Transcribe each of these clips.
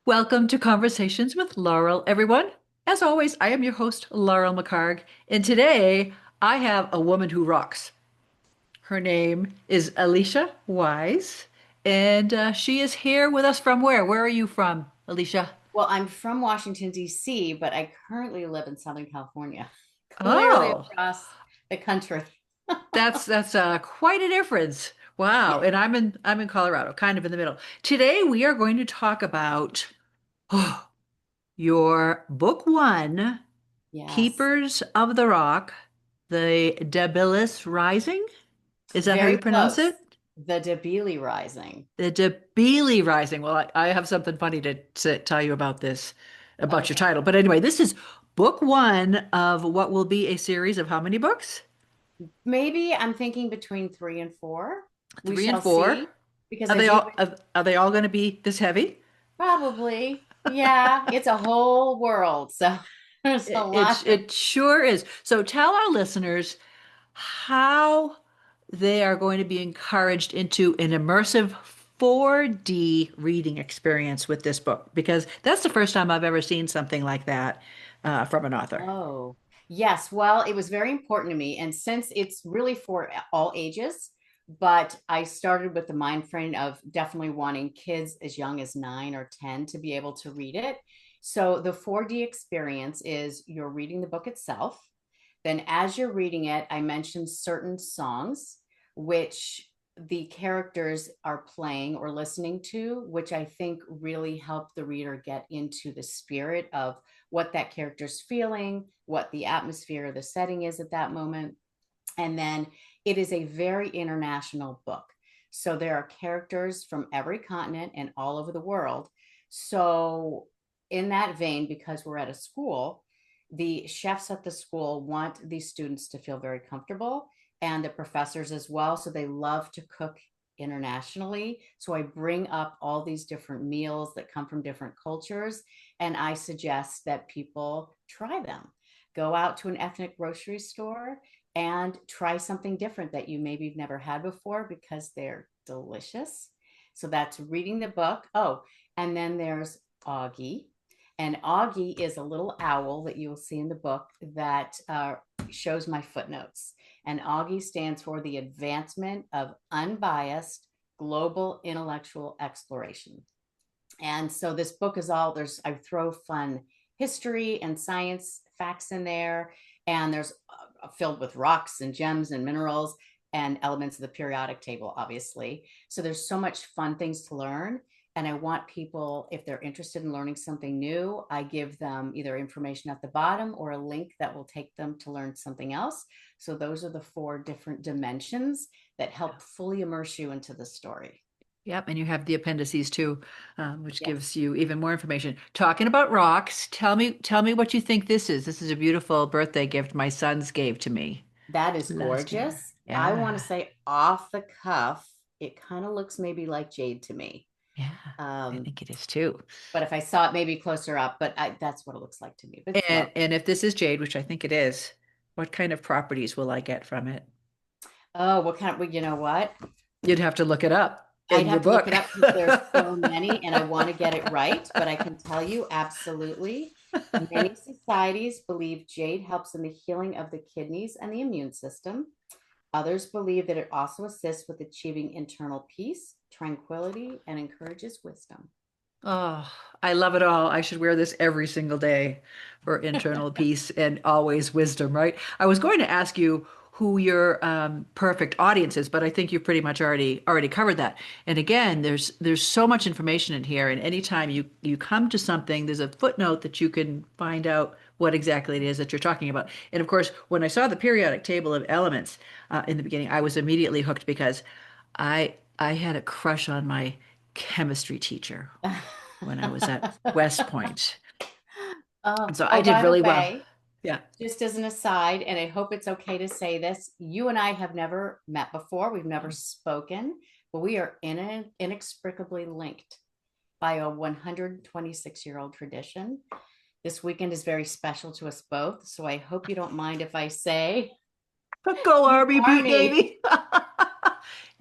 Welcome to Conversations with Laurel, everyone. As always, I am your host, Laurel McHargue, and today I have a woman who rocks. Her name is Elicia Wise, and she is here with us from where? Where are you from, Alicia? Well, I'm from Washington, D.C., but I currently live in Southern California, clearly Oh, across the country. that's quite a difference. Wow, Yes. and I'm in Colorado, kind of in the middle. Today we are going to talk about your book one. Yes. Keepers of the Rock, the Debilis Rising. Is that how Very you pronounce close. it? The Debilis Rising. The Debilis Rising. Well, I have something funny to tell you about this, about your Okay. title. But anyway, this is book one of what will be a series of how many books? Maybe I'm thinking between three and four. We Three and shall four. see. Because Are as they you all are they all going to be this heavy? probably, yeah, it's a whole world. So there's a It, lot it of, it sure is. So tell our listeners how they are going to be encouraged into an immersive 4D reading experience with this book, because that's the first time I've ever seen something like that from an author. oh, yes. Well, it was very important to me. And since it's really for all ages, but I started with the mind frame of definitely wanting kids as young as 9 or 10 to be able to read it. So the 4D experience is you're reading the book itself. Then, as you're reading it, I mentioned certain songs which the characters are playing or listening to, which I think really help the reader get into the spirit of what that character's feeling, what the atmosphere, the setting is at that moment. And then it is a very international book. So there are characters from every continent and all over the world. So, in that vein, because we're at a school, the chefs at the school want these students to feel very comfortable and the professors as well. So, they love to cook internationally. So, I bring up all these different meals that come from different cultures, and I suggest that people try them. Go out to an ethnic grocery store and try something different that you maybe have never had before because they're delicious. So that's reading the book. Oh, and then there's Augie. And Augie is a little owl that you will see in the book that shows my footnotes. And Augie stands for the Advancement of Unbiased Global Intellectual Exploration. And so this book is all there's, I throw fun history and science facts in there. And there's filled with rocks and gems and minerals and elements of the periodic table, obviously. So there's so much fun things to learn. And I want people, if they're interested in learning something new, I give them either information at the bottom or a link that will take them to learn something else. So those are the four different dimensions that help fully immerse you into the story. Yep, and you have the appendices too, which Yes. gives you even more information. Talking about rocks, tell me what you think this is. This is a beautiful birthday gift my sons gave to me That is last year. gorgeous. I want Yeah, to say off the cuff, it kind of looks maybe like jade to me. yeah, I Um, think it is too. but if I saw it maybe closer up, but that's what it looks like to me. But it's And lovely. if this is jade, which I think it is, what kind of properties will I get from it? Oh, what kind of, well, you know what? You'd have to look it up I'd in your have to look book. it up because there's so many and I want to get it right. But I can tell you absolutely, many societies believe jade helps in the healing of the kidneys and the immune system. Others believe that it also assists with achieving internal peace, tranquility, and encourages wisdom. Oh, I love it all. I should wear this every single day for internal peace and always wisdom, right? I was going to ask you who your perfect audience is, but I think you pretty much already covered that. And again, there's so much information in here, and anytime you come to something, there's a footnote that you can find out what exactly it is that you're talking about. And of course, when I saw the periodic table of elements in the beginning, I was immediately hooked because I had a crush on my chemistry teacher when I was at West Point. And so I Oh, did by the really well. way, Yeah. just as an aside, and I hope it's okay to say this, you and I have never met before. We've never spoken, but we are inextricably linked by a 126-year-old tradition. This weekend is very special to us both. So I hope you don't mind if I say Go you Army are beat me. Navy.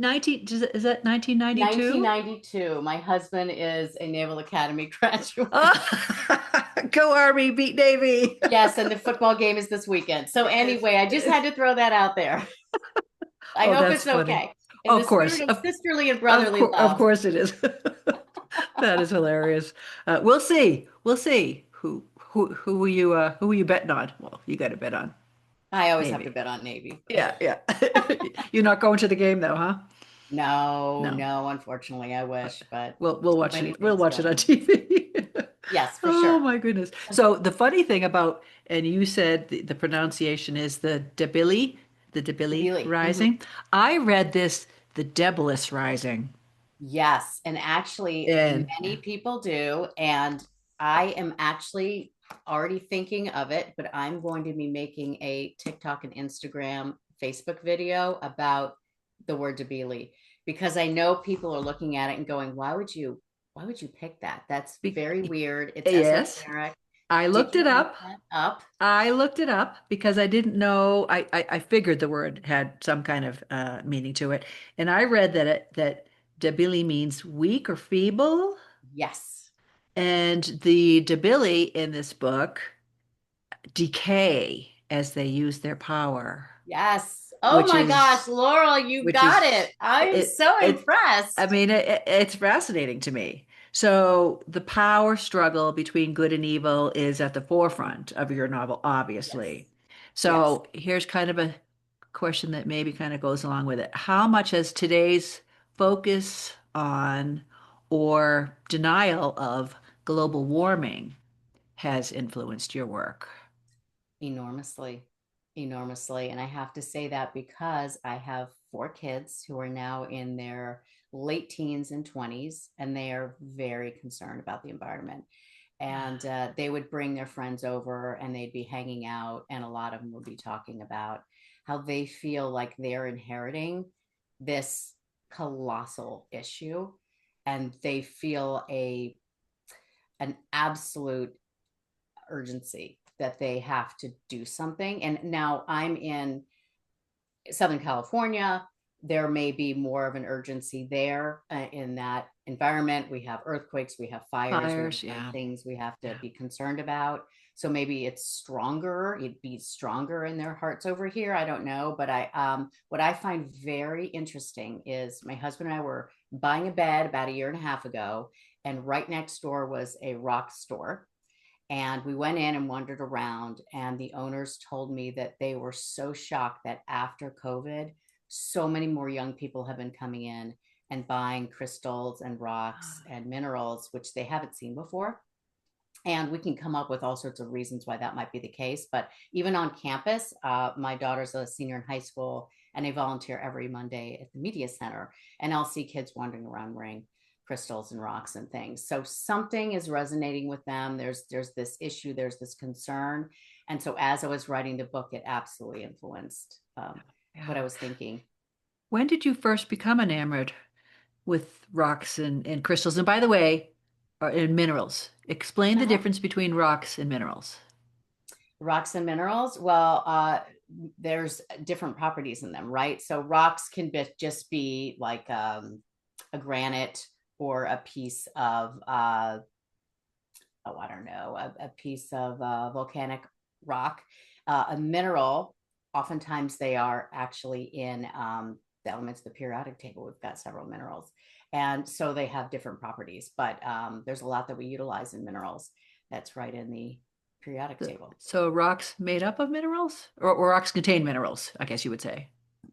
Is that 1992? 1992. My husband is a Naval Academy graduate. Oh, go Army, beat Navy. Yes, and the football game is this weekend. So It is. anyway, I It just had is. to throw that out there. I Oh, hope that's it's funny. okay. In the Of spirit course. of sisterly and Of brotherly course, of love. course it is. That is hilarious. We'll see. We'll see. Who are you betting on? Well, you got to bet on I always have to Navy. bet on Navy. Yeah, yeah. You're not going to the game though, huh? No, No. no, unfortunately, I wish, but We'll too watch many it. We'll things watch it going on on. TV. Yes, for Oh sure. my goodness. So the funny thing about, and you said the pronunciation is the Debili Debilis. Rising. I read this, the Debilis Rising. Yes, and actually, And many people do. And I am actually already thinking of it, but I'm going to be making a TikTok and Instagram, Facebook video about the word Debili because I know people are looking at it and going, why would you pick that? That's be, very weird. It's yes, esoteric. I Did looked you it look up. that up? I looked it up because I didn't know. I figured the word had some kind of meaning to it, and I read that debili means weak or feeble, Yes. and the debili in this book decay as they use their power, Yes. Oh which my gosh, is Laurel, you which got it. is I'm it so it I impressed. mean it's fascinating to me. So the power struggle between good and evil is at the forefront of your novel, Yes. obviously. Yes. So here's kind of a question that maybe kind of goes along with it. How much has today's focus on or denial of global warming has influenced your work? Enormously, enormously. And I have to say that because I have four kids who are now in their late teens and 20s, and they are very concerned about the environment. And they would bring their friends over and they'd be hanging out, and a lot of them would be talking about how they feel like they're inheriting this colossal issue and they feel an absolute urgency that they have to do something. And now I'm in Southern California. There may be more of an urgency there in that environment. We have earthquakes, we have fires, we have Fires, a ton of yeah. things we have to Yeah. be concerned about. So maybe it's stronger, it'd be stronger in their hearts over here. I don't know. But what I find very interesting is my husband and I were buying a bed about a year and a half ago, and right next door was a rock store, and we went in and wandered around, and the owners told me that they were so shocked that after COVID, so many more young people have been coming in and buying crystals and rocks and minerals, which they haven't seen before. And we can come up with all sorts of reasons why that might be the case. But even on campus, my daughter's a senior in high school, and they volunteer every Monday at the media center. And I'll see kids wandering around wearing crystals and rocks and things. So something is resonating with them. There's this issue, there's this concern. And so as I was writing the book, it absolutely influenced what Yeah. I was thinking. When did you first become enamored with rocks and crystals? And by the way, in minerals. Explain the Uh-huh. difference between rocks and minerals. Rocks and minerals. Well, there's different properties in them, right? So rocks can just be like a granite or a piece of oh, I don't know, a piece of volcanic rock. A mineral, oftentimes they are actually in the elements of the periodic table. We've got several minerals, and so they have different properties. But there's a lot that we utilize in minerals that's right in the periodic table. So rocks made up of minerals, or rocks contain minerals, I guess you would say.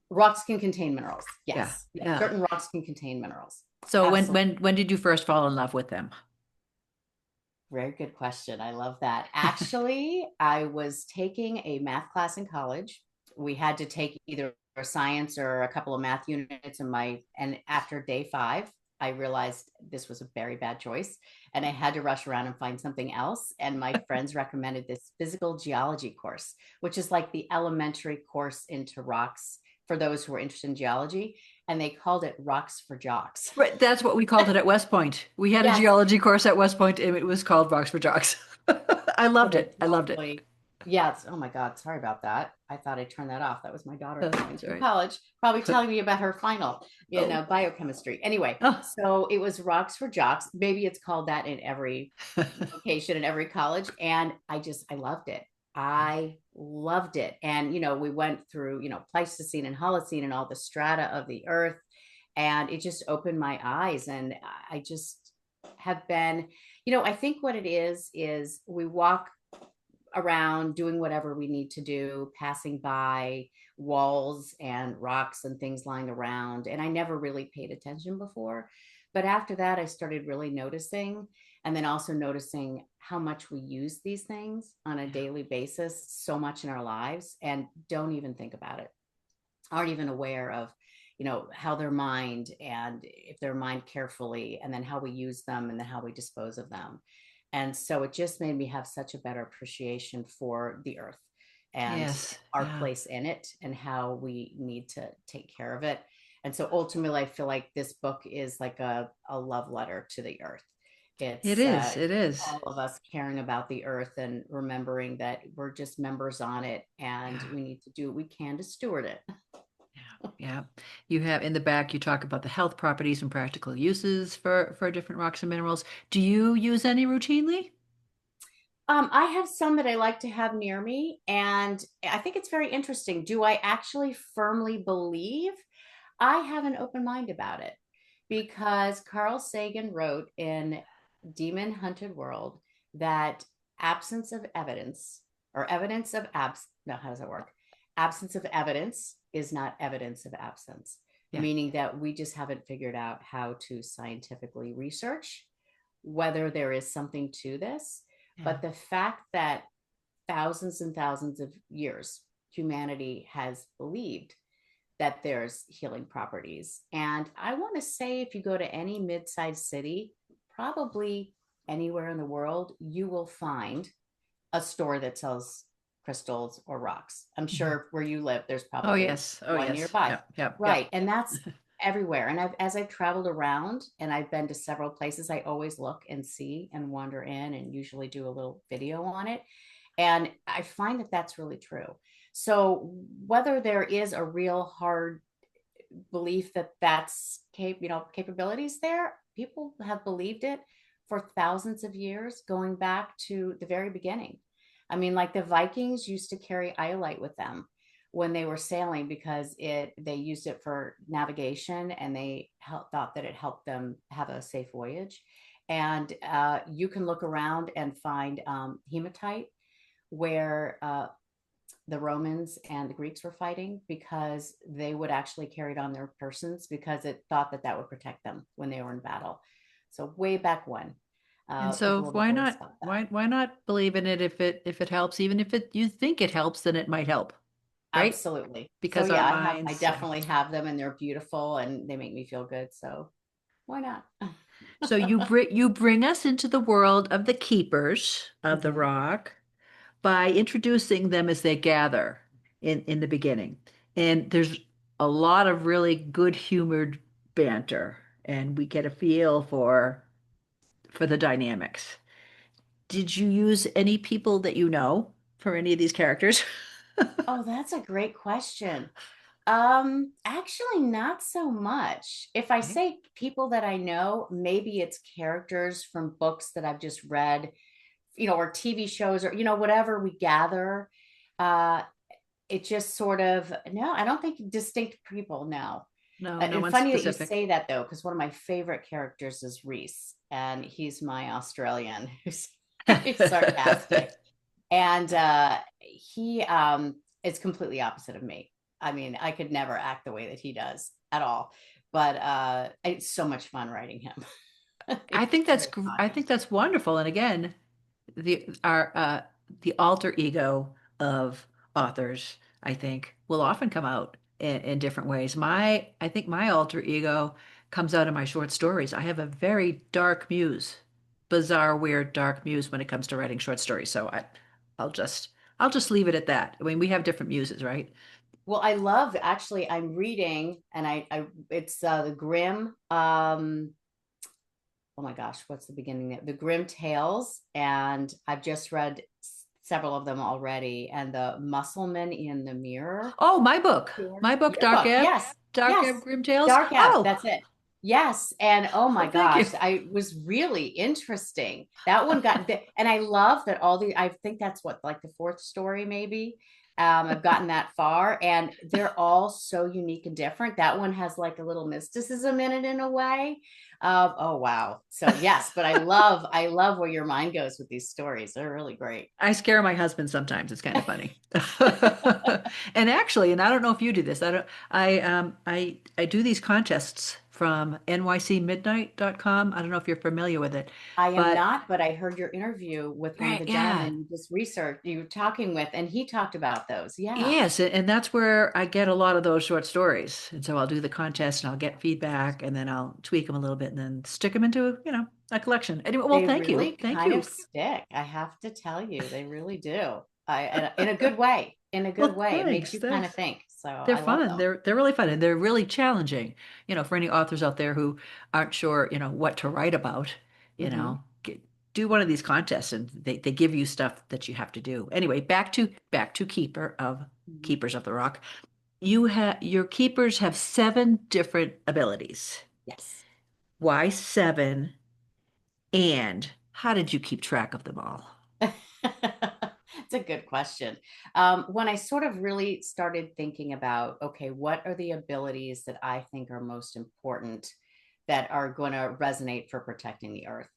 Rocks can contain minerals. Yeah, Yes, yes, yeah. certain rocks can contain minerals. So when Absolutely. when when did you first fall in love with them? Very good question. I love that. Actually, I was taking a math class in college. We had to take either a science or a couple of math units, and after day 5, I realized this was a very bad choice, and I had to rush around and find something else. And my friends recommended this physical geology course, which is like the elementary course into rocks for those who are interested in geology, and they called it Rocks for Jocks. Right, that's what we called it at West Point. We had a Yes, geology course at West Point, and it was called Rocks for Jocks. I so loved they're it. I loved it. totally Yes. Oh my God. Sorry about that. I thought I turned that off. That was my daughter calling That's all from right. college, probably telling me about her final in Oh, biochemistry. Anyway, oh. so it was Rocks for Jocks. Maybe it's called that in every location in every college. And I loved it. I loved it. And, we went through, Pleistocene and Holocene and all the strata of the earth. And it just opened my eyes. And I just have been, I think what it is we walk around doing whatever we need to do, passing by walls and rocks and things lying around. And I never really paid attention before. But after that, I started really noticing, and then also noticing how much we use these things on a Yeah. daily basis, so much in our lives, and don't even think about it, aren't even aware of how they're mined, and if they're mined carefully, and then how we use them, and then how we dispose of them. And so it just made me have such a better appreciation for the earth and Yes. our Yeah. place in it and how we need to take care of it. And so ultimately I feel like this book is like a love letter to the earth. It It's is. It is. all of us caring about the earth and remembering that we're just members on it, and Yeah. we need to do what we can to steward it. Yeah. Yeah. You have in the back, you talk about the health properties and practical uses for different rocks and minerals. Do you use any routinely? I have some that I like to have near me, and I think it's very interesting. Do I actually firmly believe? I have an open mind about it because Carl Sagan wrote in Demon Hunted World that absence of evidence or evidence of no, how does that work? Absence of evidence is not evidence of absence, Yeah. meaning that we just haven't figured out how to scientifically research whether there is something to this. Yeah. But the fact that thousands and thousands of years humanity has believed that there's healing properties. And I want to say, if you go to any mid-sized city, probably anywhere in the world, you will find a store that sells crystals or rocks. I'm Mhm. sure where you live, there's Oh, probably yes. Oh, one yes. nearby. Yep. Yep. Right. Yep. And that's everywhere. And as I've traveled around and I've been to several places, I always look and see and wander in and usually do a little video on it. And I find that that's really true. So whether there is a real hard belief that that's capabilities there, people have believed it for thousands of years, going back to the very beginning. I mean, like the Vikings used to carry iolite with them when they were sailing because they used it for navigation, and they thought that it helped them have a safe voyage. And you can look around and find hematite where the Romans and the Greeks were fighting, because they would actually carry it on their persons because it thought that that would protect them when they were in battle. So way back when, And so people have why always not thought that. why not believe in it if it helps, even if it you think it helps, then it might help, right? Absolutely. So Because our yeah, I minds, yeah. definitely have them, and they're beautiful and they make me feel good. So why not? So you bring us into the world of the keepers of the Mhm. rock by introducing them as they gather in the beginning. And there's a lot of really good humored banter, and we get a feel for the dynamics. Did you use any people that you know for any of these characters? Oh, that's a great question. Actually, not so much. If I Okay. say people that I know, maybe it's characters from books that I've just read, or TV shows, or whatever we gather. Uh, it just sort of, no, I don't think distinct people. No. No, no And one funny that you specific. say that, though, because one of my favorite characters is Reese, and he's my Australian who's very sarcastic. And he is completely opposite of me. I mean, I could never act the way that he does at all. But it's so much fun writing him. I think It's that's very I funny. think that's wonderful. And again, the alter ego of authors, I think, will often come out in different ways. I think my alter ego comes out in my short stories. I have a very dark muse, bizarre, weird, dark muse when it comes to writing short stories. So I'll just I'll just leave it at that. I mean, we have different muses, right? Well, I love, actually, I'm reading, and I it's the Grimm. Oh my gosh, what's the beginning there? The Grimm Tales, and I've just read several of them already. And the Muscleman in the Mirror Oh, my story. book, Your book. Yes. Dark Yes. Ebb Grim Tales. Dark Ebb. Oh, That's it. Yes. And oh my thank you. gosh, I was really interesting. That one got, and I love that I think that's what, like the fourth story, maybe. I've gotten that far, and they're all so unique and different. That one has like a little mysticism in it in a way. Oh wow. So yes, but I love where your mind goes with these stories. They're really great. I scare my husband sometimes. It's kind of funny. And actually, and I don't know if you do this. I do these contests from nycmidnight.com. I don't know if you're familiar with it, I am but not, but I heard your interview with one of right, the yeah. gentlemen you just researched, you were talking with, and he talked about those. Yeah, Yes, and that's where I get a lot of those short stories. And so I'll do the contest and I'll get feedback and then I'll tweak them a little bit and then stick them into, a collection. Anyway, well, they thank you. really Thank kind you. of stick. I have to tell you, they really do. In a good way. In a good Well, way. It makes thanks. you kind Thanks. of think. So They're I love fun. them. They're really fun and they're really challenging. For any authors out there who aren't sure, what to write about, Hmm. do one of these contests and they give you stuff that you have to do. Anyway, back to Hmm. Keepers of the Rock. Your keepers have seven different abilities. Yes. Why seven? And how did you keep track of them all? It's a good question. When I sort of really started thinking about, okay, what are the abilities that I think are most important that are going to resonate for protecting the earth?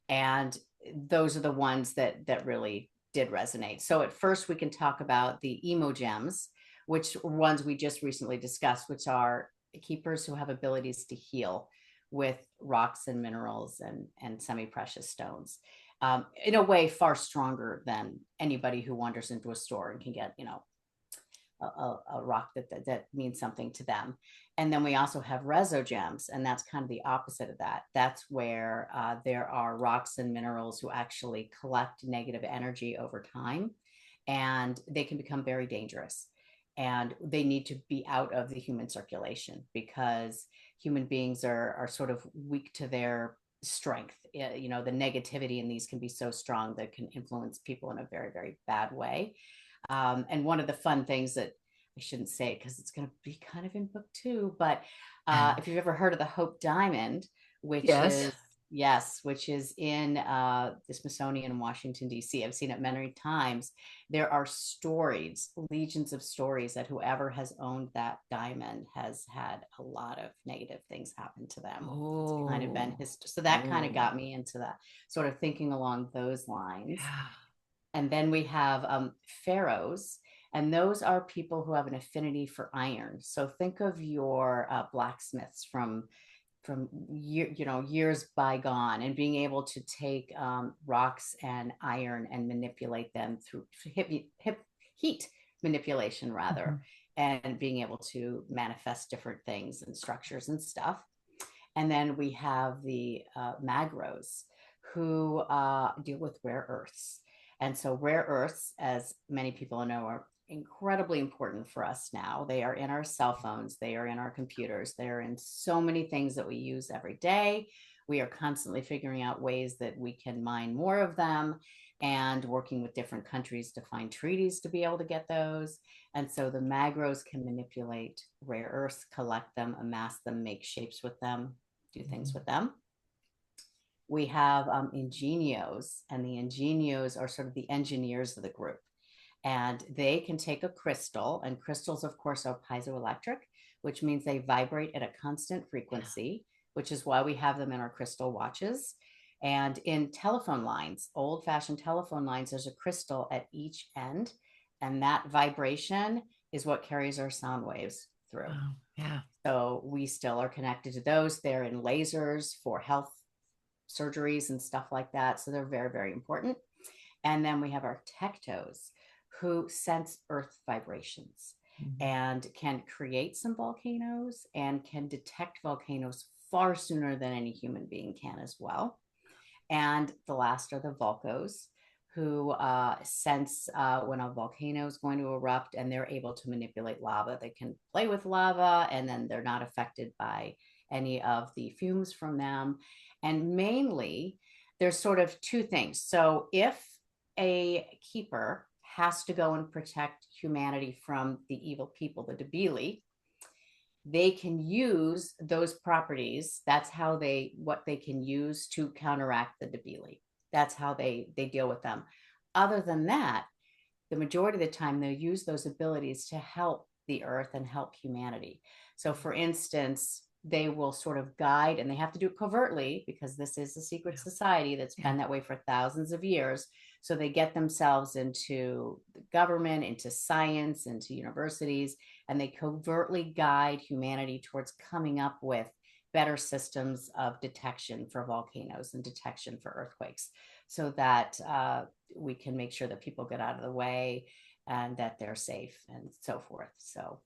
And those are the ones that really did resonate. So at first we can talk about the emo gems, which ones we just recently discussed, which are keepers who have abilities to heal with rocks and minerals and semi-precious stones, in a way far stronger than anybody who wanders into a store and can get, a rock that means something to them. And then we also have resogems, and that's kind of the opposite of that. That's where there are rocks and minerals who actually collect negative energy over time, and they can become very dangerous. And they need to be out of the human circulation because human beings are sort of weak to their strength. The negativity in these can be so strong that can influence people in a very, very bad way. And one of the fun things that I shouldn't say it because it's going to be kind of in book two, but if you've ever heard of the Hope Diamond, which Yes. is, yes, which is in the Smithsonian in Washington, D.C., I've seen it many times. There are stories, legions of stories that whoever has owned that diamond has had a lot of negative things happen to them. It's kind of been Oh, his, so that kind of got oh, me into that sort of thinking along those lines. yeah. And then we have pharaohs, and those are people who have an affinity for iron. So think of your blacksmiths from years bygone, and being able to take rocks and iron and manipulate them through heat manipulation, rather, Mhm. and being able to manifest different things and structures and stuff. And then we have the magros, who deal with rare earths. And so, rare earths, as many people know, are incredibly important for us now. They are in our cell phones, they are in our computers, they are in so many things that we use every day. We are constantly figuring out ways that we can mine more of them and working with different countries to find treaties to be able to get those. And so the magros can manipulate rare earths, collect them, amass them, make shapes with them, do things with them. We have ingenios, and the ingenios are sort of the engineers of the group. And they can take a crystal, and crystals, of course, are piezoelectric, which means they vibrate at a constant Yeah. frequency, which is why we have them in our crystal watches. And in telephone lines, old fashioned telephone lines, there's a crystal at each end, and that vibration is what carries our sound waves through. Oh, yeah. So we still are connected to those. They're in lasers for health surgeries and stuff like that. So they're very, very important. And then we have our tectos, who sense earth vibrations Mhm. and can create some volcanoes and can detect volcanoes far sooner than any human being can as well. And the last are the volcos, who sense when a volcano is going to erupt, and they're able to manipulate lava. They can play with lava, and then they're not affected by any of the fumes from them. And mainly, there's sort of two things. So if a keeper has to go and protect humanity from the evil people, the Debili, they can use those properties. That's how they, what they can use to counteract the Debili. That's how they deal with them. Other than that, the majority of the time they'll use those abilities to help the earth and help humanity. So for instance, they will sort of guide, and they have to do it covertly because this is a secret Yeah. society that's Yeah. been that way for thousands of years. So they get themselves into the government, into science, into universities, and they covertly guide humanity towards coming up with better systems of detection for volcanoes and detection for earthquakes, so that we can make sure that people get out of the way and that they're safe and so forth. So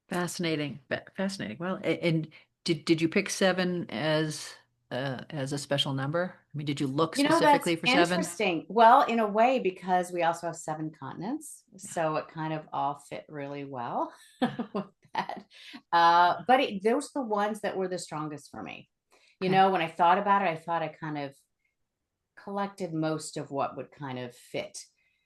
Fascinating. Fascinating. Well, and did you pick seven as a special number? I mean, did you look That's specifically for seven? interesting. Well, in a way, because we also have seven continents, so it kind of all fit really well Yeah. with that. But those are the ones that were the strongest for me. Okay. When I thought about it, I thought I kind of collected most of what would kind of fit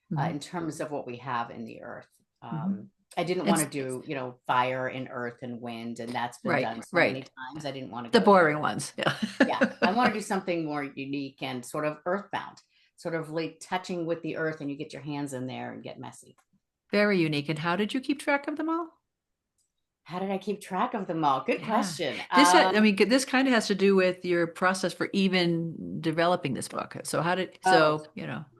Hmm. in terms of what we have in the earth. Hmm. I didn't want It's to do, fire and earth and wind, and that's been right, done so many right. times. I didn't want to The go there. boring ones. Yeah. Yeah, I want to do something more unique and sort of earthbound, sort of like touching with the earth, and you get your hands in there and get messy. Very unique. And how did you keep track of them all? How did I keep track of them all? Good Yeah. question. I mean, this kind of has to do with your process for even developing this book. So Oh,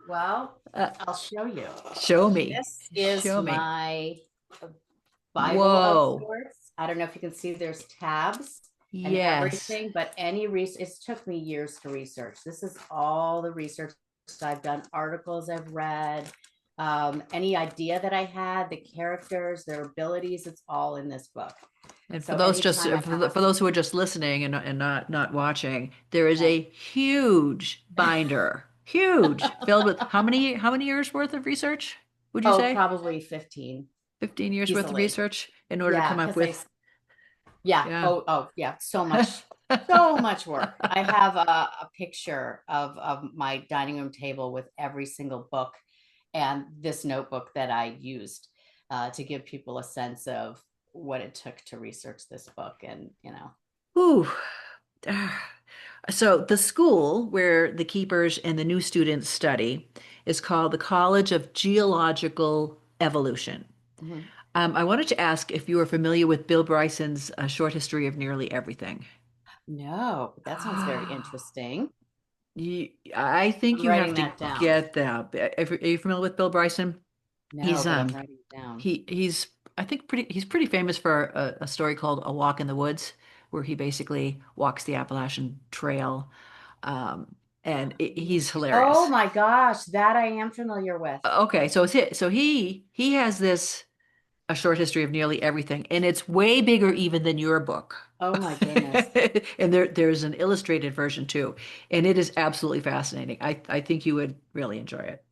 well, uh, I'll show you. show me. This is Show me. my Bible of Whoa. sorts. I don't know if you can see there's tabs and Yes. everything, but any research, it took me years to research. This is all the research I've done, articles I've read, any idea that I had, the characters, their abilities, it's all in this book. And for So those just anytime I have for those who are just listening and not watching, there is yeah. a huge binder, huge, filled with how many years worth of research would you Oh, say? probably 15 15 years worth of easily. research in order to Yeah, come up because I with, yeah. yeah. Oh, yeah. So much work. I have a picture of my dining room table with every single book and this notebook that I used to give people a sense of what it took to research this book. And, Ooh. So the school where the keepers and the new students study is called the College of Geological Evolution. mhm. I wanted to ask if you are familiar with Bill Bryson's Short History of Nearly Everything. No, but that sounds very Ah, interesting. I think I'm you have writing to that down. get that. Are you familiar with Bill Bryson? No, He's but I'm writing it down. he's I think he's pretty famous for a story called A Walk in the Woods, where he basically walks the Appalachian Trail, um, and he's Oh hilarious. my gosh, that I am familiar with. Okay, so he has this A Short History of Nearly Everything, and it's way bigger even than your book. Oh my goodness. And there's an illustrated version too, and it is absolutely fascinating. I think you would really enjoy it.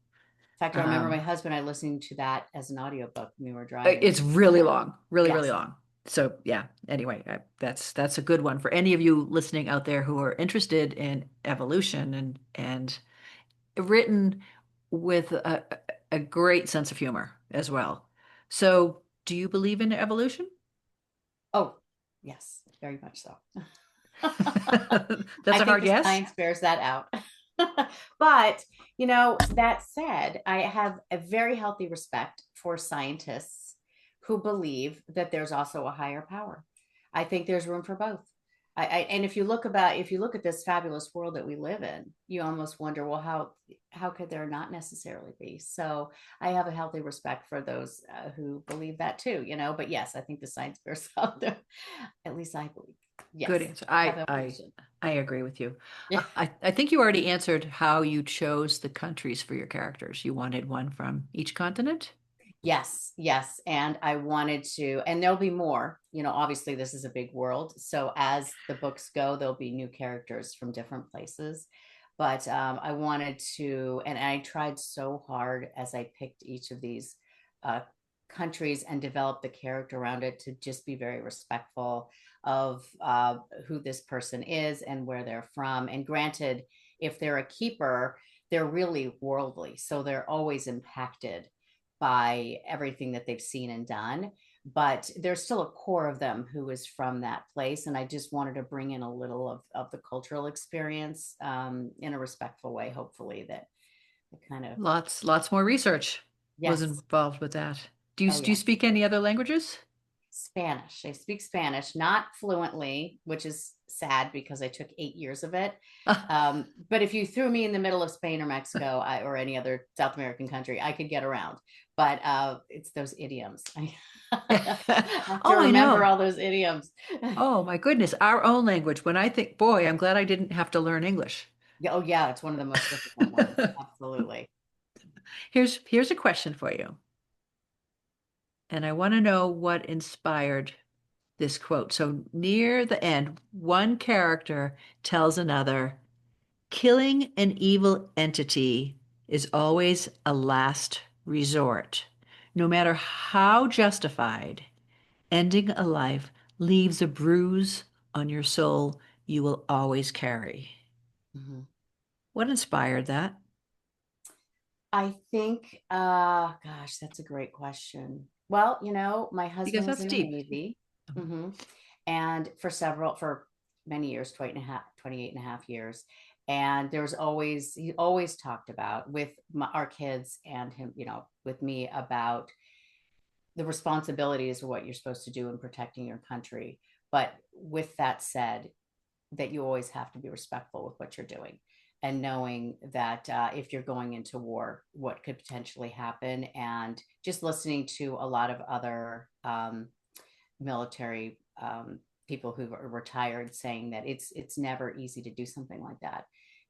In fact, I remember my Um, husband and I listening to that as an audiobook when we were driving. it's really long, really, really Yes. long. So yeah, anyway, that's a good one for any of you listening out there who are interested in evolution and written with a great sense of humor as well. So, do you believe in evolution? Oh, yes, very much so. That's I a think hard the yes. science bears that out. But, that said, I have a very healthy respect for scientists who believe that there's also a higher power. I think there's room for both. And if you look at this fabulous world that we live in, you almost wonder, well, how could there not necessarily be? So I have a healthy respect for those who believe that too, But yes, I think the science bears out there. At least I believe. Good Yes, answer. we have evolution. I agree with you. Yeah. I think you already answered how you chose the countries for your characters. You wanted one from each continent? Yes, yes. And I wanted to, and there'll be more. Obviously, this is a big world. So as the books go, there'll be new characters from different places. But I wanted to, and I tried so hard as I picked each of these uh, countries and developed the character around it to just be very respectful of who this person is and where they're from. And granted, if they're a keeper, they're really worldly. So they're always impacted by everything that they've seen and done. But there's still a core of them who is from that place. And I just wanted to bring in a little of the cultural experience in a respectful way, hopefully, that kind of, Lots more research was yes. involved with that. Oh, Do you yeah. speak any other languages? Spanish. I speak Spanish, not fluently, which is sad because I took 8 years of it. But if you threw me in the middle of Spain or Mexico or any other South American country, I could get around. But it's those idioms. I have to Oh, I remember know. all those idioms. Oh my goodness, our own language. When I think, boy, I'm glad I didn't have to learn English. Yeah, oh, yeah, it's one of the most difficult ones. Absolutely. Here's a question for you. And I want to know what inspired this quote. So near the end, one character tells another, killing an evil entity is always a last resort. No matter how justified, ending a life leaves a bruise on your soul you will always carry. Mhm. What inspired that? I think, gosh, that's a great question. Well, my Because husband was that's in the deep. Navy. hmm And for many years, 28 and a half years. And he always talked about with our kids and him, with me about the responsibilities of what you're supposed to do in protecting your country. But with that said, that you always have to be respectful with what you're doing and knowing that if you're going into war, what could potentially happen. And just listening to a lot of other military people who are retired saying that it's never easy to do something like that,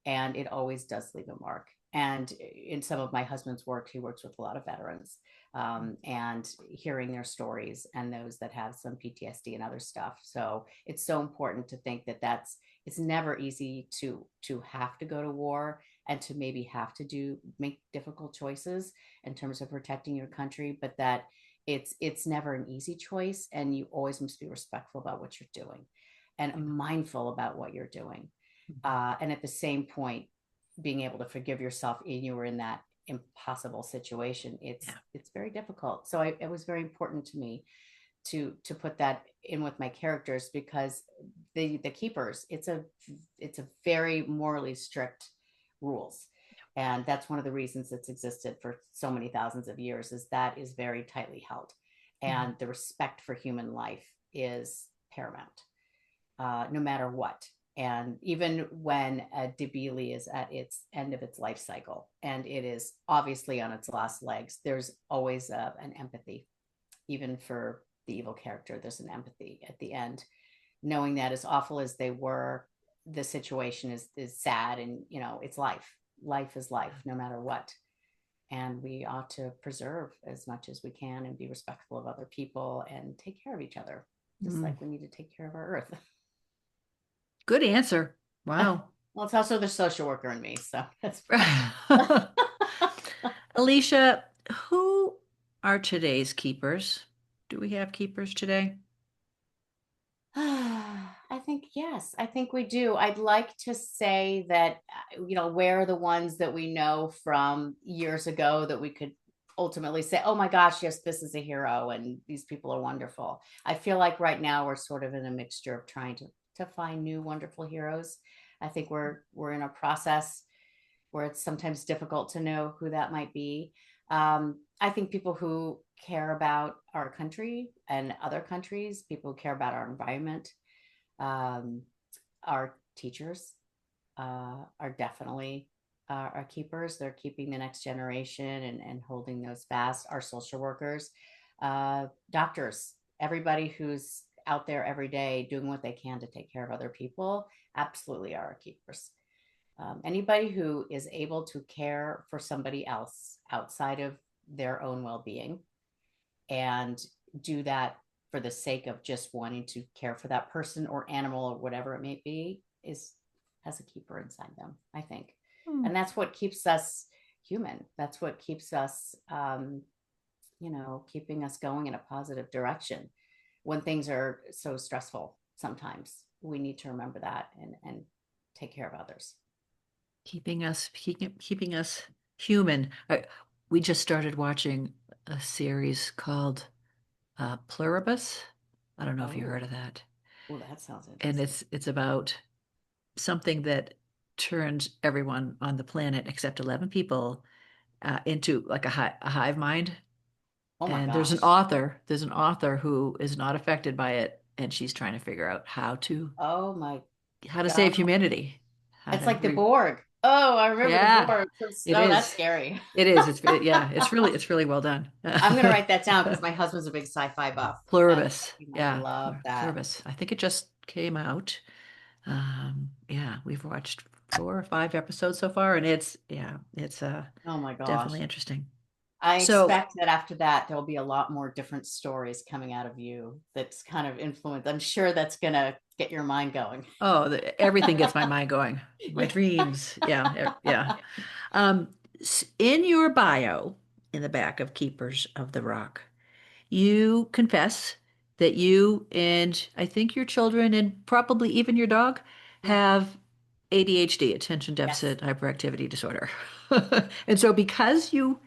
and it always does leave a mark. And in some of my husband's work, he works with a lot of veterans, and hearing their stories and those that have some PTSD and other stuff. So it's so important to think that it's never easy to have to go to war and to maybe have to make difficult choices in terms of protecting your country, but that it's never an easy choice, and you always must be respectful about what you're doing and Yeah. mindful about what you're doing, Mhm. and at the same point being able to forgive yourself and you were in that impossible situation. it's Yeah. it's very difficult. So it was very important to me to put that in with my characters, because the keepers, it's a very morally strict rules. And that's one of the reasons it's existed for so many thousands of years, is that is very tightly held, Mhm. and the respect for human life is paramount, no matter what. And even when a Debili is at its end of its life cycle and it is obviously on its last legs, there's always an empathy. Even for the evil character, there's an empathy at the end, knowing that as awful as they were, the situation is sad, and it's life. Life is life, no matter what. And we ought to preserve as much as we can and be respectful of other people and take care of each other, just Mm. like we need to take care of our earth. Good answer. Wow. Well, it's also the social worker in me, so that's Alicia, who are today's keepers? Do we have keepers today? I think, yes, I think we do. I'd like to say that, where are the ones that we know from years ago that we could ultimately say, oh my gosh, yes, this is a hero and these people are wonderful. I feel like right now we're sort of in a mixture of trying to find new wonderful heroes. I think we're in a process where it's sometimes difficult to know who that might be. I think people who care about our country and other countries, people who care about our environment, um, our teachers are definitely our keepers. They're keeping the next generation and holding those fast. Our social workers, doctors, everybody who's out there every day doing what they can to take care of other people, absolutely are our keepers. Anybody who is able to care for somebody else outside of their own well-being and do that for the sake of just wanting to care for that person or animal or whatever it may be is has a keeper inside them, I think. Hmm. And that's what keeps us human. That's what keeps us keeping us going in a positive direction when things are so stressful. Sometimes we need to remember that and take care of others. keeping us human. We just started watching a series called Pluribus. I don't know if you Oh, heard of that. oh, that sounds And interesting. it's about something that turns everyone on the planet except 11 people into like a hive mind. Oh my And gosh. there's an author who is not affected by it, and she's trying to figure out Oh my how to God. save humanity, how It's to like the re Borg. Oh, I remember the yeah, Borg. it Oh, that's is. scary. It is. Yeah, it's really well done. I'm gonna write that down because my husband's a big sci-fi buff, and Pluribus. he might Yeah, love that. Pluribus. I think it just came out. Yeah, we've watched 4 or 5 episodes so far, and it's Oh my definitely gosh. interesting. I So, expect that after that, there'll be a lot more different stories coming out of you that's kind of influenced. I'm sure that's gonna get your mind going. oh, everything gets my mind going. My Yeah. dreams. Yeah, yeah. Um, in your bio, in the back of Keepers of the Rock, you confess that you and I think your children and probably even your dog Yeah. have ADHD, attention Yes. deficit hyperactivity disorder. And so because you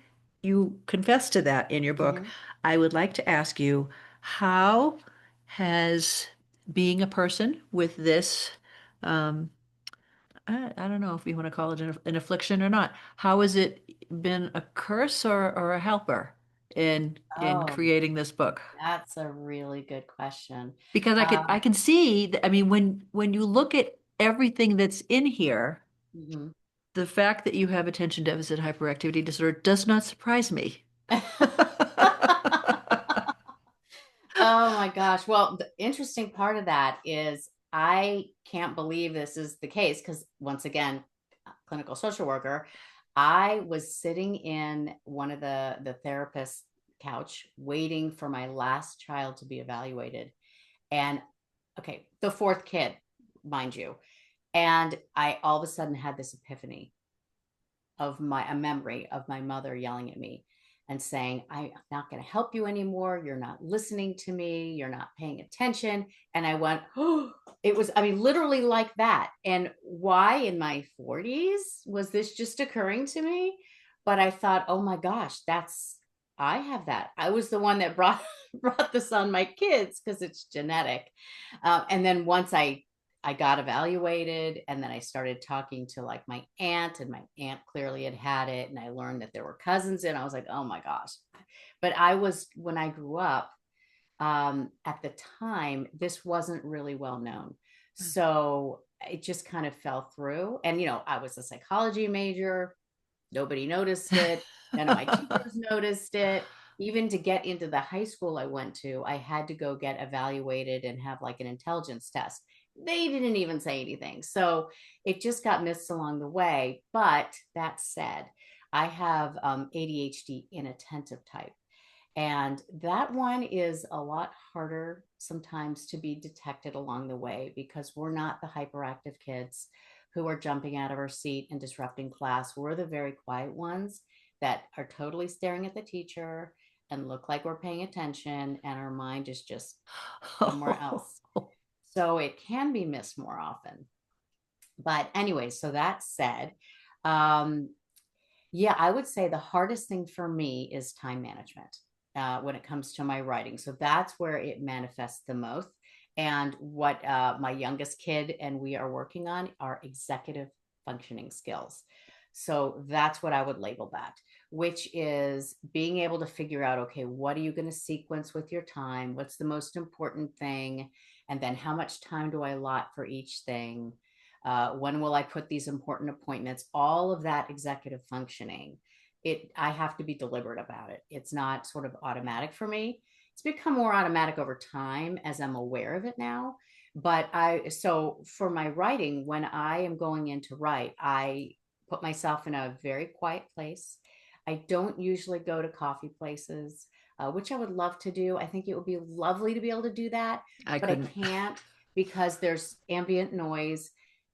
confess to that in your book, Mhm. I would like to ask you, how has being a person with this um, I don't know if you want to call it an affliction or not. How has it been a curse or a helper in Oh, creating this book? that's a really good question. Because I Um, can see that, I mean, when you look at everything that's in here, mhm. the fact that you have attention deficit hyperactivity disorder does not surprise me. Oh my gosh. Well, the interesting part of that is I can't believe this is the case because, once again, clinical social worker, I was sitting in one of the therapist's couch waiting for my last child to be evaluated. And okay, the fourth kid, mind you. And I all of a sudden had this epiphany of a memory of my mother yelling at me and saying, I'm not going to help you anymore. You're not listening to me. You're not paying attention. And I went, oh, it was, I mean, literally like that. And why in my 40s was this just occurring to me? But I thought, oh my gosh, I have that. I was the one that brought this on my kids because it's genetic. And then once I got evaluated, and then I started talking to like my aunt, and my aunt clearly had it, and I learned that there were cousins, and I was like, oh my gosh. But I was, when I grew up, at the time, this wasn't really well known. So it just kind of fell through. And, I was a psychology major. Nobody noticed it. None of my teachers noticed it. Even to get into the high school I went to, I had to go get evaluated and have like an intelligence test. They didn't even say anything. So it just got missed along the way. But that said, I have ADHD inattentive type. And that one is a lot harder sometimes to be detected along the way because we're not the hyperactive kids who are jumping out of our seat and disrupting class. We're the very quiet ones that are totally staring at the teacher and look like we're paying attention, and our mind is just somewhere else. So it can be missed more often. But anyway, so that said, um, yeah, I would say the hardest thing for me is time management when it comes to my writing. So that's where it manifests the most. And what my youngest kid and we are working on are executive functioning skills. So that's what I would label that, which is being able to figure out, okay, what are you going to sequence with your time? What's the most important thing? And then how much time do I allot for each thing? When will I put these important appointments? All of that executive functioning, I have to be deliberate about it. It's not sort of automatic for me. It's become more automatic over time as I'm aware of it now. But so for my writing, when I am going in to write, I put myself in a very quiet place. I don't usually go to coffee places, which I would love to do. I think it would be lovely to be able to do that, I but I couldn't. can't because there's ambient noise.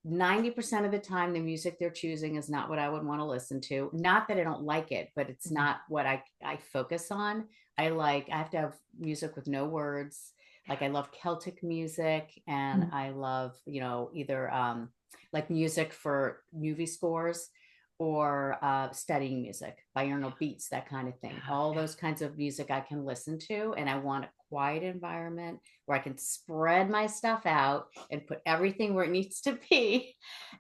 90% of the time, the music they're choosing is not what I would want to listen to. Not that I don't like it, but it's not what I focus on. I have to have music with no words. Like I love Celtic music, and I love, either like music for movie scores or studying music, binaural beats, that kind of thing. All Yeah. those kinds of music I can listen to. And I want a quiet environment where I can spread my stuff out and put everything where it needs to be.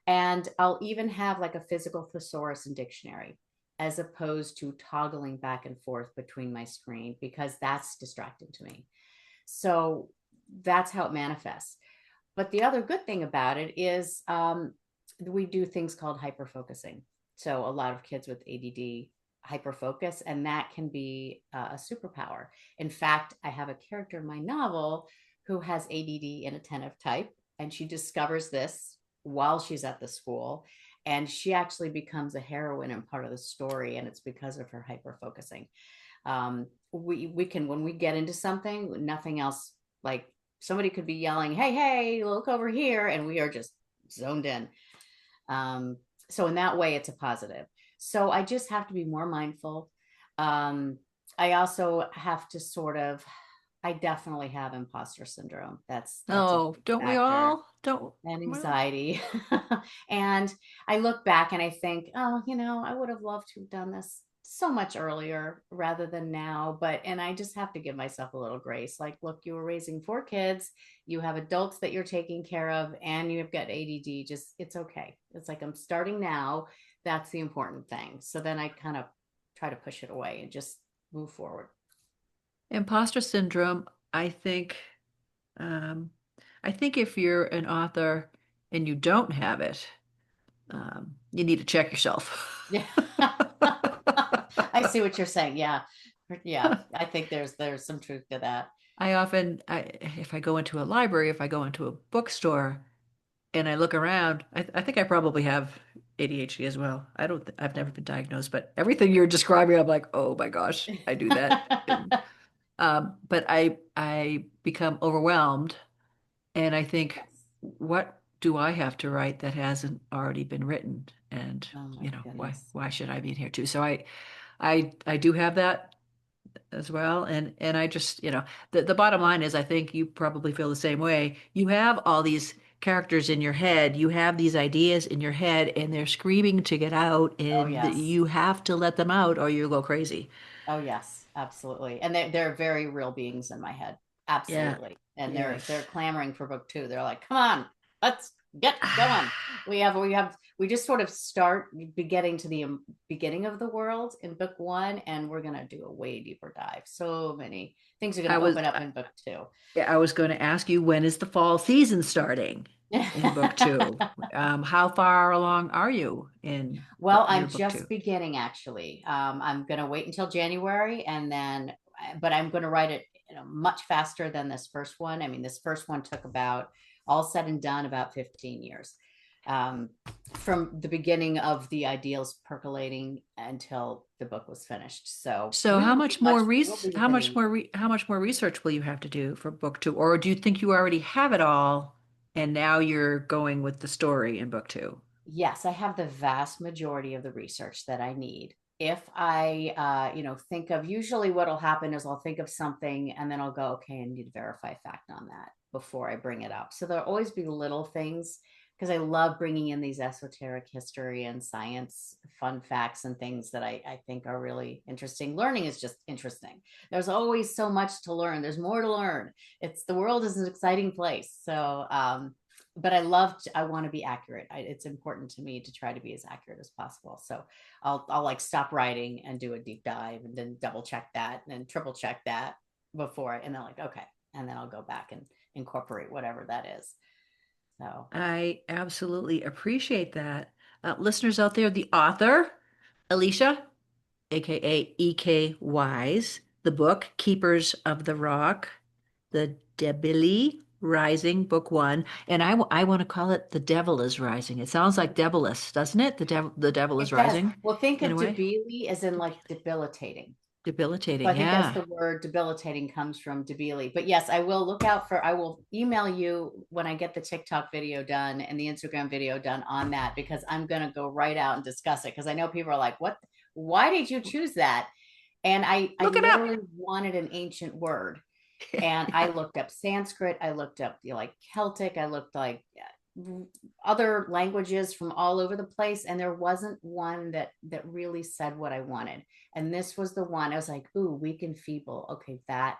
And I'll even have like a physical thesaurus and dictionary as opposed to toggling back and forth between my screen because that's distracting to me. So that's how it manifests. But the other good thing about it is we do things called hyper focusing. So a lot of kids with ADD hyper focus, and that can be a superpower. In fact, I have a character in my novel who has ADD and attentive type, and she discovers this while she's at the school. And she actually becomes a heroine and part of the story, and it's because of her hyper focusing. We can, when we get into something, nothing else, like somebody could be yelling, "Hey, hey, look over here," and we are just zoned in. So in that way, it's a positive. So I just have to be more mindful. Um, I also have to sort of, I definitely have imposter syndrome. That's a Oh, big don't we factor, all? Don't, and well, anxiety. And I look back and I think, oh, I would have loved to have done this so much earlier rather than now. And I just have to give myself a little grace. Like, look, you were raising four kids, you have adults that you're taking care of, and you've got ADD. Just, it's okay. It's like, I'm starting now. That's the important thing. So then I kind of try to push it away and just move forward. imposter syndrome, I think, um, I think if you're an author and you don't have it, you need to check yourself. Yeah. I see what you're saying. Yeah. Yeah. I think there's some truth to that. If I go into a library, if I go into a bookstore and I look around, I think I probably have ADHD as well. I've never been diagnosed, but everything you're describing, I'm like, oh my gosh, I do that. And, but I become overwhelmed and I think, Yes. what do I have to write that hasn't already been written? And, Oh my goodness. why should I be in here too? So I do have that as well. And I just, the bottom line is I think you probably feel the same way. You have all these characters in your head, you have these ideas in your head, and they're screaming to get out, Oh and yes. you have to let them out or you go crazy. Oh yes, absolutely. And they're very real beings in my head. Yeah. Absolutely. And they're Yes. clamoring for book two. They're like, come on, let's get going. We just sort of start be getting to the beginning of the world in book one, and we're gonna do a way deeper dive. So many things are I gonna was open up in book two. I was going to ask you, when is the fall season starting in book two? How far along are you in Well, your I'm book two? just beginning actually. I'm going to wait until January and then, but I'm going to write it much faster than this first one. I mean, this first one took about, all said and done, about 15 years um, from the beginning of the ideals percolating until the book was finished. So So we will be much, we'll be how within a much year. how much more research will you have to do for book two? Or do you think you already have it all and now you're going with the story in book two? Yes, I have the vast majority of the research that I need. If I, think of, usually what'll happen is I'll think of something and then I'll go, okay, I need to verify fact on that before I bring it up. So there'll always be little things because I love bringing in these esoteric history and science fun facts and things that I think are really interesting. Learning is just interesting. There's always so much to learn. There's more to learn. The world is an exciting place. So, but I want to be accurate. It's important to me to try to be as accurate as possible. So I'll like stop writing and do a deep dive and then double check that and then triple check that before, and then like, okay. And then I'll go back and incorporate whatever that is. So I absolutely appreciate that. Listeners out there, the author, Elicia, aka E.K. Wise, the book Keepers of the Rock, the Debilis Rising, book one, and I want to call it The Devil is Rising. It sounds like Debilis, doesn't it? The devil is it does. rising Well, think in of a way. debili as in like debilitating. So Debilitating, I think that's yeah. the word debilitating comes from debili. But yes, I will email you when I get the TikTok video done and the Instagram video done on that because I'm going to go right out and discuss it because I know people are like, what, why did you choose that? And I Look it up. literally wanted an ancient word. And I looked up Sanskrit, I looked up like Celtic, I looked like other languages from all over the place, and there wasn't one that really said what I wanted. And this was the one. I was like, ooh, weak and feeble. Okay, that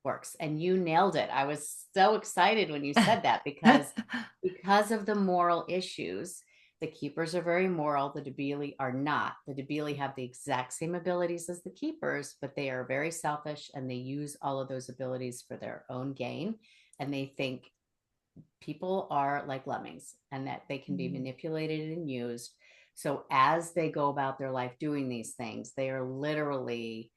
works. And you nailed it. I was so excited when you said that, because of the moral issues. The keepers are very moral. The Debili are not. The Debili have the exact same abilities as the keepers, but they are very selfish and they use all of those abilities for their own gain. And they think people are like lemmings and that they can be manipulated and used. So as they go about their life doing these things, they are literally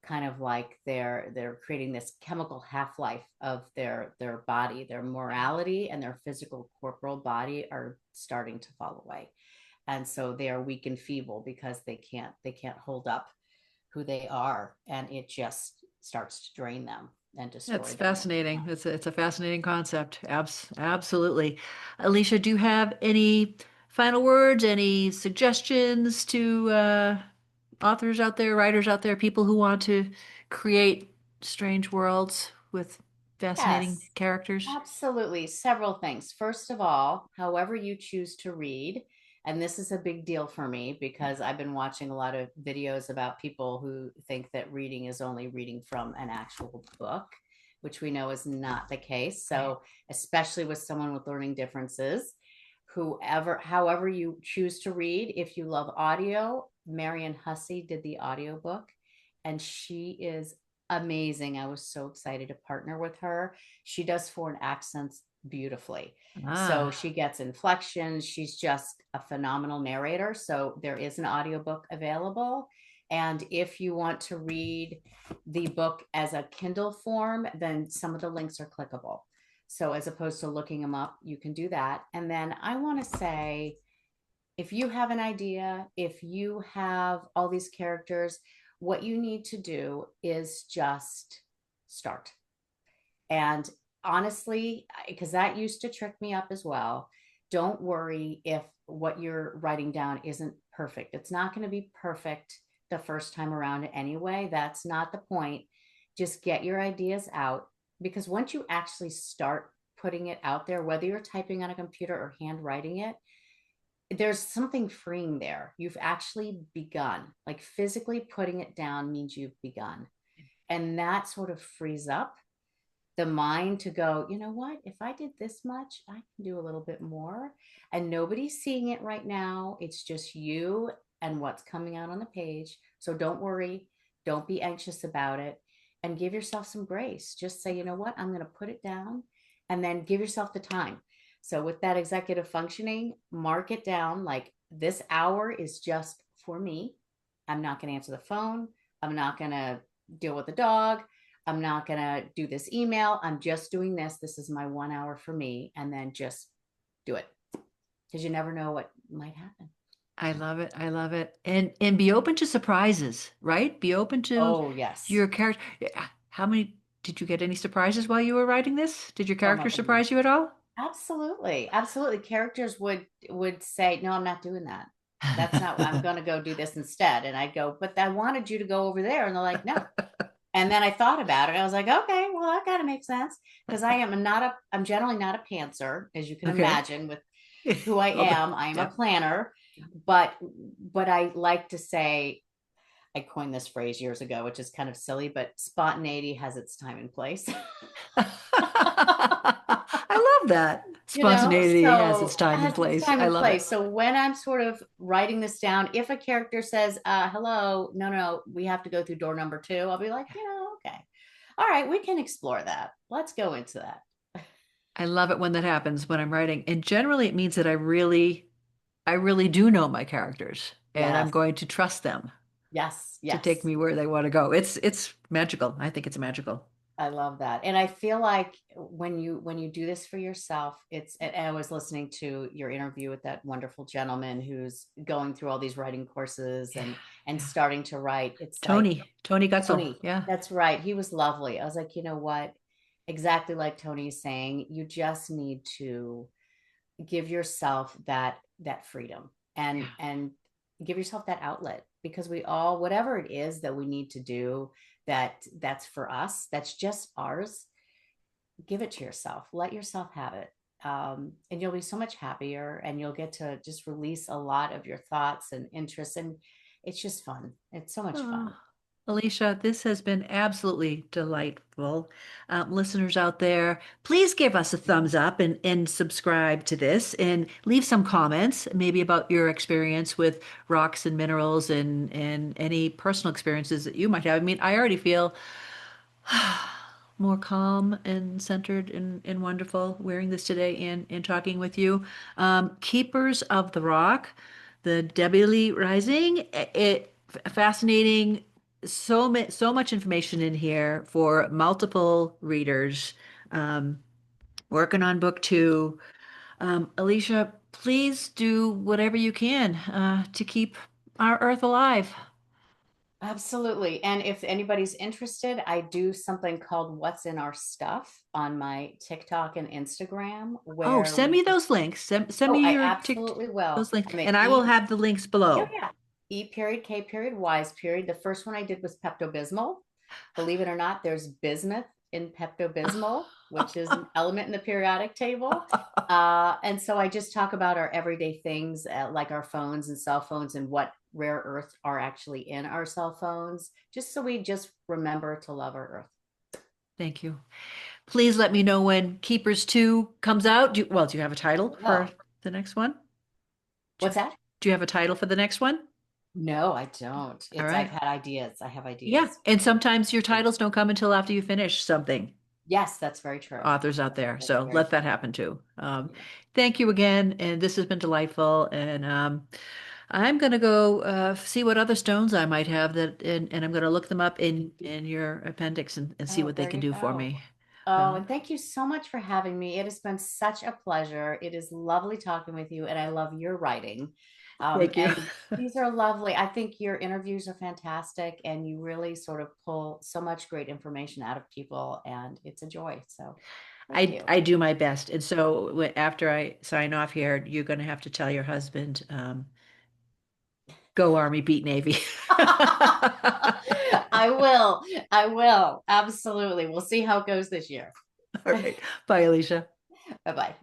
kind of like they're creating this chemical half-life of their body. Their morality and their physical corporal body are starting to fall away. And so they are weak and feeble because they can't hold up who they are, and it just starts to drain them and That's destroy them over fascinating. time. It's a fascinating concept. Absolutely. Alicia, do you have any final words, any suggestions to authors out there, writers out there, people who want to create strange worlds with fascinating Yes, characters? absolutely. Several things. First of all, however you choose to read, and this is a big deal for me because I've been watching a lot of videos about people who think that reading is only reading from an actual book, which we know is not the case. Right. So, especially with someone with learning differences, however you choose to read, if you love audio, Marion Hussey did the audiobook, and she is amazing. I was so excited to partner with her. She does foreign accents beautifully. So Ah, she gets inflections. She's just a phenomenal narrator. So there is an audiobook available. And if you want to read the book as a Kindle form, then some of the links are clickable. So as opposed to looking them up, you can do that. And then I want to say, if you have an idea, if you have all these characters, what you need to do is just start. And honestly, because that used to trick me up as well, don't worry if what you're writing down isn't perfect. It's not going to be perfect the first time around anyway. That's not the point. Just get your ideas out, because once you actually start putting it out there, whether you're typing on a computer or handwriting it, there's something freeing there. You've actually begun. Like physically putting it down means you've begun. And that sort of frees up the mind to go, you know what? If I did this much, I can do a little bit more. And nobody's seeing it right now. It's just you and what's coming out on the page. So don't worry. Don't be anxious about it. And give yourself some grace. Just say, you know what? I'm going to put it down, and then give yourself the time. So with that executive functioning, mark it down like this hour is just for me. I'm not going to answer the phone. I'm not going to deal with the dog. I'm not going to do this email. I'm just doing this. This is my 1 hour for me. And then just do it, because you never know what might happen. I love it. I love it. And be open to surprises, right? Be open to Oh, yes. your character. How many did you get any surprises while you were writing this? Did your Oh, my character goodness. surprise you at all? Absolutely. Absolutely. Characters would say, no, I'm not doing that. That's not, I'm going to go do this instead. And I'd go, but I wanted you to go over there. And they're like, no. And then I thought about it. I was like, okay, well, that kind of makes sense, because I'm generally not a pantser, as you can Okay. imagine with who I Well, am. I am a yeah. planner, but I like to say, I coined this phrase years ago, which is kind of silly, but spontaneity has its time and place. I love that. Spontaneity has its So time and has its place. time I and love place. it. So when I'm sort of writing this down, if a character says, hello, no, no, we have to go through door number two, I'll be like, okay. All right, we can explore that. Let's go into that. I love it when that happens when I'm writing. And generally it means that I really do know my characters and I'm Yes, going to trust them yes, to take yes. me where they want to go. It's magical. I think it's magical. I love that. And I feel like when you do this for yourself, and I was listening to your interview with that wonderful gentleman who's going through all these writing courses Yeah. and Yeah. starting to write. It's like, Tony Gutzel. Tony, Yeah. that's right. He was lovely. I was like, you know what? Exactly like Tony's saying, you just need to give yourself that freedom, Yeah. and give yourself that outlet, because we all, whatever it is that we need to do, that's for us, that's just ours, give it to yourself, let yourself have it. and you'll be so much happier, and you'll get to just release a lot of your thoughts and interests. And it's just fun. It's so much Oh, fun. Alicia, this has been absolutely delightful. Listeners out there, please give us a thumbs up and subscribe to this and leave some comments, maybe about your experience with rocks and minerals and any personal experiences that you might have. I mean, I already feel more calm and centered and wonderful wearing this today and talking with you. Keepers of the Rock, the Debilis Rising, fascinating. So much information in here for multiple readers. Um, Working on book two. Alicia, please do whatever you can to keep our Earth alive. Absolutely. And if anybody's interested, I do something called What's in Our Stuff on my TikTok and Instagram, Oh, where send we me just, those links. Send oh, me I your tick absolutely will. those links, I'm at and I will have the links yeah, below. yeah. E period, K period, Y's period. The first one I did was Pepto-Bismol. Believe it or not, there's bismuth in Pepto-Bismol, which is an element in the periodic table. And so I just talk about our everyday things, like our phones and cell phones, and what rare earths are actually in our cell phones, just so we just remember to love our earth. Thank you. Please let me know when Keepers 2 comes out. Do you have a title for Oh, the next one? Do what's you, that? do you have a title for the next one? No, I don't. All It's I've right. had ideas. I have Yeah. ideas. And sometimes your titles don't come until after you finish something. Yes, that's very true. Authors out there. That's So very let that true. happen too. Yeah. Thank you again. And this has been delightful. And I'm going to go see what other stones I might have and I'm going to look them up in your appendix and see Oh, what they there can you do for go. me. Oh, Uh, and thank you so much for having me. It has been such a pleasure. It is lovely talking with you, and I love your writing. Thank you. And these are lovely. I think your interviews are fantastic, and you really sort of pull so much great information out of people, and it's a joy. So, thank you. I do my best. And so after I sign off here, you're going to have to tell your husband, go Army, beat Navy. I will. I will. Absolutely. We'll see how it goes this year. All right. Bye, Alicia. Bye bye.